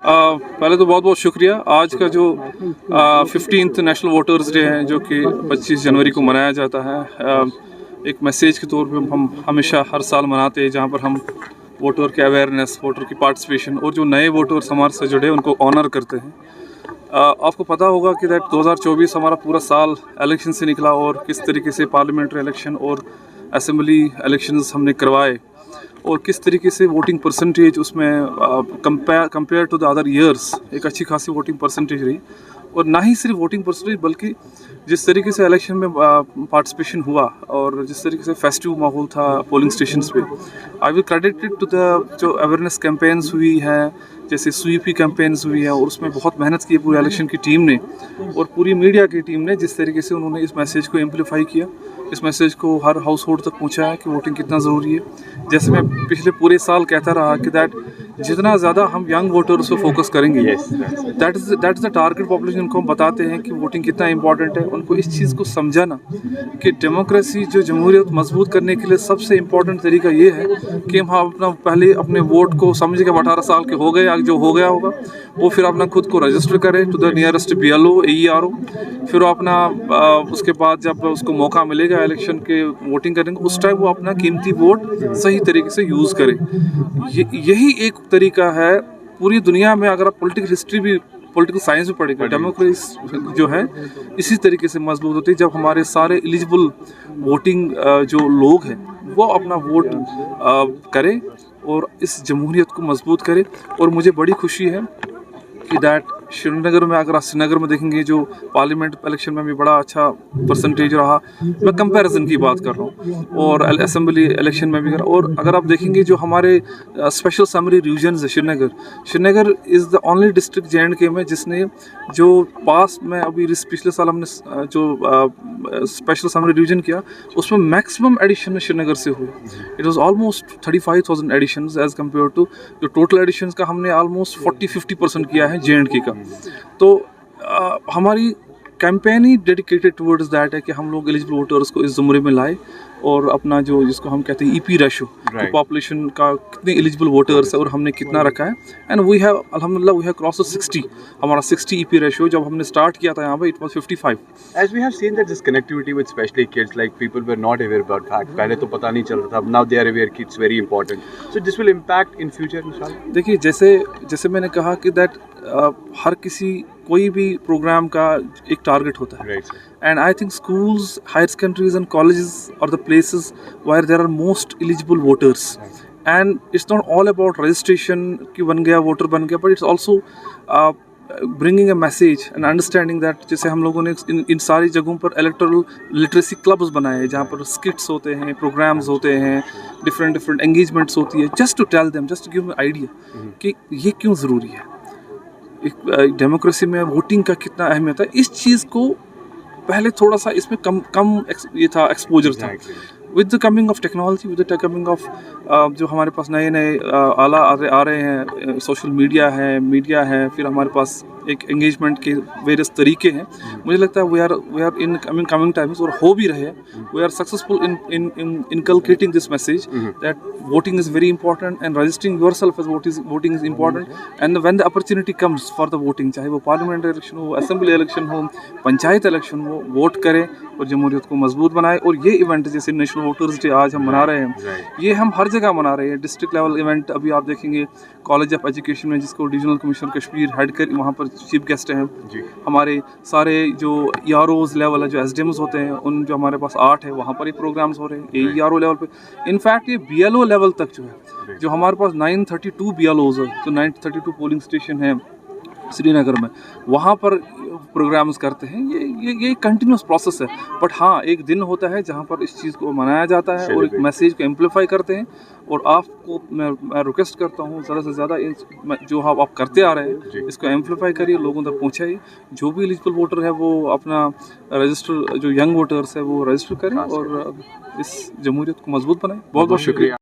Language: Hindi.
पहले तो बहुत बहुत शुक्रिया। आज का जो 15th नेशनल वोटर्स डे है जो कि 25 जनवरी को मनाया जाता है, एक मैसेज के तौर पे हम हमेशा हर साल मनाते हैं, जहां पर हम वोटर के अवेयरनेस, वोटर की पार्टिसिपेशन और जो नए वोटर्स हमारे से जुड़े उनको ऑनर करते हैं। आपको पता होगा कि 2024 हमारा पूरा साल इलेक्शन से निकला और किस तरीके से पार्लियामेंट्री इलेक्शन और असेंबली इलेक्शंस हमने करवाए और किस तरीके से वोटिंग परसेंटेज उसमें compare to the other years एक अच्छी खासी वोटिंग परसेंटेज रही। और ना ही सिर्फ वोटिंग परसेंटेज बल्कि जिस तरीके से इलेक्शन में पार्टिसिपेशन हुआ और जिस तरीके से फेस्टिव माहौल था पोलिंग स्टेशंस पे, I will credit it to the जो अवेयरनेस कैंपेन्स हुई है, जैसे स्वीप की कैंपेन्स हुई है, और उसमें बहुत मेहनत की पूरी इलेक्शन की टीम ने और पूरी मीडिया की टीम ने, जिस तरीके से उन्होंने इस मैसेज को एम्पलीफाई किया, इस मैसेज को हर हाउस होल्ड तक पहुँचाया कि वोटिंग कितना ज़रूरी है। जैसे मैं पिछले पूरे साल कहता रहा कि दैट जितना ज़्यादा हम यंग वोटर्स को फोकस करेंगे, that is the target population. उनको हम बताते हैं कि वोटिंग कितना इंपॉर्टेंट है, उनको इस चीज़ को समझाना कि डेमोक्रेसी जो जमहूरियत मजबूत करने के लिए सबसे इम्पोर्टेंट तरीका ये है कि हम अपना पहले अपने वोट को समझ के 18 साल के हो गए, जो हो गया होगा वो फिर अपना खुद को रजिस्टर करे to the nearest BLO AERO। फिर वो अपना उसके बाद जब उसको मौका मिलेगा इलेक्शन के वोटिंग करने का, उस टाइम वो अपना कीमती वोट सही तरीके से यूज़ करे। यही एक तरीका है। पूरी दुनिया में अगर आप पॉलिटिकल हिस्ट्री भी, पॉलिटिकल साइंस भी पढ़ेगा, डेमोक्रेसी जो है इसी तरीके से मजबूत होती है जब हमारे सारे एलिजिबल वोटिंग जो लोग हैं वो अपना वोट करें और इस जमहूरियत को मजबूत करें। और मुझे बड़ी खुशी है कि दैट श्रीनगर में, अगर आप श्रीनगर में देखेंगे जो पार्लियामेंट इलेक्शन में भी बड़ा अच्छा परसेंटेज रहा, मैं कंपैरिजन की बात कर रहा हूँ, और असेंबली इलेक्शन में भी कर। और अगर आप देखेंगे जो हमारे स्पेशल समरी रीजन्स है, Srinagar is the only district JNK में जिसने जो पास में अभी पिछले साल हमने जो स्पेशल समरी रीजन किया उसमें मैक्सिमम एडिशन श्रीनगर से हुए। It was almost 35,000 addition as compare to जो टोटल एडिशन का हमने ऑलमोस्ट 40-50% किया है JNK का। तो हमारी campaign he dedicated towards that है कि हम लोग एलिजिबल वोटर्स को इस ज़ुमरे में लाए और अपना जो जिसको हम कहते हैं EP रेशो, पॉपुलेशन का कितने एलिजिबल वोटर्स है और हमने कितना रखा है। एंड वी हैव अल्हम्दुलिल्लाह वी हैव क्रॉस 60, हमारा 60 EP रेशो। जब हमने स्टार्ट किया था यहाँ पे it was 55। As we have seen that this connectivity with especially kids, like people were not aware about fact, पहले तो पता नहीं चल रहा था, now they are aware कि it's very important, so this will impact in future इंशाल्लाह। देखिए जैसे मैंने कहा कि दैट हर किसी कोई भी प्रोग्राम का एक टारगेट होता है, and I think schools, higher secondaries and colleges are the places where there are most eligible voters. And it's not all about registration कि बन गया वोटर बन गया, but it's also bringing a message and understanding that, जैसे हम लोगों ने इन सारी जगहों पर इलेक्टोरल लिटरेसी क्लब्स बनाए हैं जहाँ पर स्किट्स होते हैं, प्रोग्राम्स होते हैं, डिफरेंट एंगेजमेंट्स होती है, just to tell them, just to give idea कि ये क्यों ज़रूरी है, एक डेमोक्रेसी में वोटिंग का कितना अहमियत है। इस चीज़ को पहले थोड़ा सा इसमें कम ये था, एक्सपोजर था। With the coming of technology, with the coming of जो हमारे पास नए आला आ रहे हैं, सोशल मीडिया है, फिर हमारे पास एक एंगेजमेंट के वेरियस तरीके हैं। मुझे लगता है we are in coming times, और हो भी रहे हैं, we are successful in inculcating this message that voting is very important and registering yourself as voting is important, and when the opportunity comes for the voting, चाहे वो पार्लियामेंट इलेक्शन हो, असेंबली इलेक्शन हो, पंचायत इलेक्शन हो, वोट करें और जमहूरियत को मजबूत बनाए। और ये इवेंट जैसे नेशनल वोटर्स डे आज हम मना रहे हैं, ये हम हर जगह मना रहे हैं। डिस्ट्रिक्ट लेवल इवेंट अभी आप देखेंगे कॉलेज ऑफ एजुकेशन में, जिसको डिविजनल कमिश्नर कश्मीर हेड कर, वहाँ पर चीफ गेस्ट हैं हमारे सारे जो EROs लेवल है, जो SDMs होते हैं, उन जो हमारे पास 8 है वहाँ पर ही प्रोग्राम्स हो रहे हैं। AERO लेवल पे, इनफैक्ट ये BLO लेवल तक जो है, जो हमारे पास 932 BLOs है, जो 932 पोलिंग स्टेशन है श्रीनगर में, वहाँ पर प्रोग्राम्स करते हैं। ये कंटिन्यूस प्रोसेस है, बट हाँ एक दिन होता है जहाँ पर इस चीज़ को मनाया जाता है और एक मैसेज को एम्पलीफाई करते हैं। और आपको मैं रिक्वेस्ट करता हूँ ज़्यादा से ज़्यादा जो आप करते आ रहे हैं इसको एम्पलीफाई करिए, लोगों तक पहुँचाइए। जो भी एलिजिबल वोटर है वो अपना रजिस्टर, जो यंग वोटर्स है वो रजिस्टर करें और इस जमहूरियत को मजबूत बनाएं। बहुत बहुत शुक्रिया।